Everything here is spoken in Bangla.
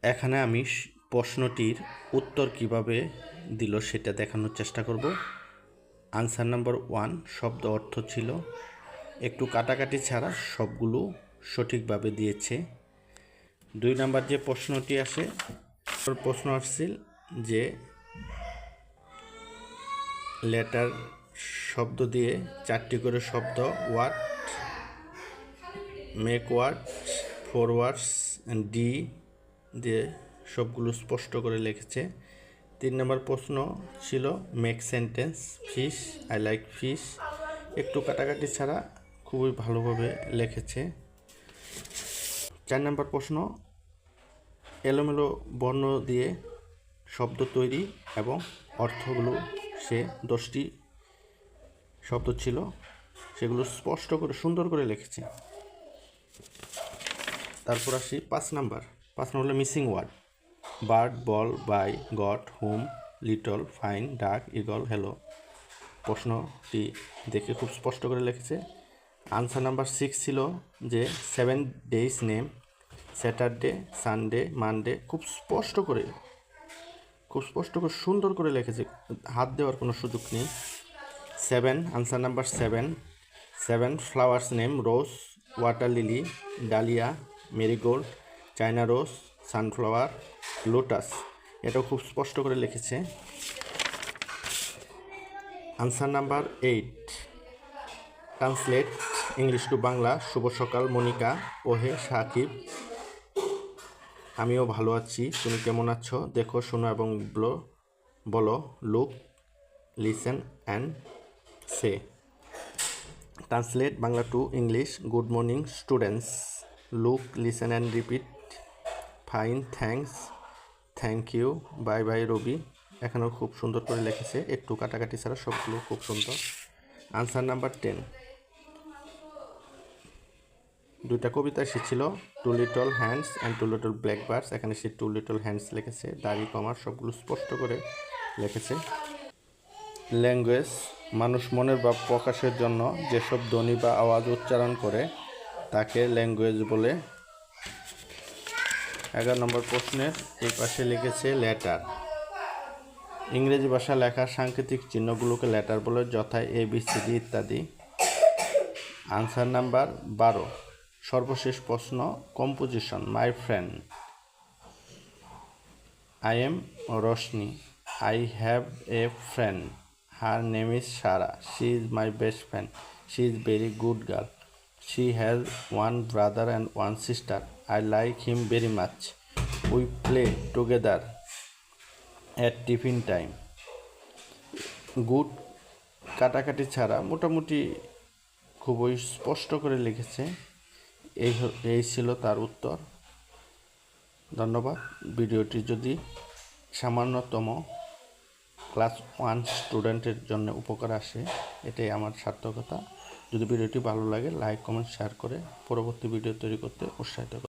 এখানে আমি প্রশ্নটির উত্তর কিভাবে দিল সেটা দেখানোর চেষ্টা করব। আনসার নাম্বার 1 শব্দ অর্থ ছিল, একটু কাটাকাটি ছাড়া সবগুলো সঠিকভাবে দিয়েছে। 2 নাম্বার যে প্রশ্নটি আসে, প্রশ্ন আসছিল যে লেটার শব্দ দিয়ে 4টি করে শব্দ word, make word, forwards and D দিয়ে সবগুলো স্পষ্ট করে লিখেছে। 3 নম্বর প্রশ্ন ছিল make sentence fish, I like fish, একটু কাটাকাটি ছাড়া খুবই ভালোভাবে লিখেছে। 4 নম্বর প্রশ্ন এলোমেলো বর্ণ দিয়ে শব্দ তৈরি এবং অর্থগুলো, সে 10টি শব্দ ছিল সেগুলো স্পষ্ট করে সুন্দর করে লিখেছে। তারপর আসি 5 নাম্বার হলো missing word, bird, ball, by, got, home, little, fine, duck, eagle, hello. প্রশ্নটি দেখে খুব স্পষ্ট করে লিখেছে। আনসার নাম্বার 6 ছিল যে 7 days name, Saturday, Sunday, Monday, খুব স্পষ্ট করে সুন্দর করে লিখেছে, হাত দেওয়ার কোনো সুযোগ নেই। 7 answer number 7 flowers name, rose, water lily, dahlia, marigold, china rose, sunflower, lotus, এটাও খুব স্পষ্ট করে লিখেছে। Answer number 8 translate English to Bangla, শুভ সকাল মনিকা, ওহে সাকিব, আমিও ভালো আছি, তুমি কেমন আছো, দেখো, শোনো এবং বলো, look, listen and say. Translate Bangla to English, good morning students, look, listen and repeat, fine, thanks, thank you, bye bye Rabi. এখানেও খুব সুন্দর করে লিখেছে, একটু কাটাকাটি ছাড়া সবগুলো খুব সুন্দর। আনসার নাম্বার 10 2টা কবিতা এসেছিল, two little hands and two little black birds, এখানে সে টু লিটল হ্যান্ডস লিখেছে, দাড়ি কমার সবগুলো স্পষ্ট করে লিখেছে। ল্যাঙ্গুয়েজ মানুষ মনের ভাব প্রকাশের জন্য যেসব ধ্বনি বা আওয়াজ উচ্চারণ করে তাকে ল্যাঙ্গুয়েজ বলে। 11 নম্বর প্রশ্নের এই পাশে লিখেছে লেটার, ইংরেজি ভাষা লেখার সাংকেতিক চিহ্নগুলোকে লেটার বলে, যথা ABCD ইত্যাদি। আনসার নাম্বার 12 সর্বশেষ প্রশ্ন composition, my friend, I am Roshni, I have a friend, her name is Sara, she is my best friend, she is very good girl, she has one brother and one sister, I like him very much, we play together at tiffin time. Good কাটাকাটি ছাড়া মোটামুটি খুবই স্পষ্ট করে লিখেছে। এই ছিল তার উত্তর। ধন্যবাদ। ভিডিওটি যদি সামান্যতম ক্লাস 1 স্টুডেন্টের জন্য উপকার আসে, এটাই আমার সার্থকতা। যদি ভিডিওটি ভালো লাগে লাইক, কমেন্ট, শেয়ার করে পরবর্তী ভিডিও তৈরি করতে উৎসাহিত করুন।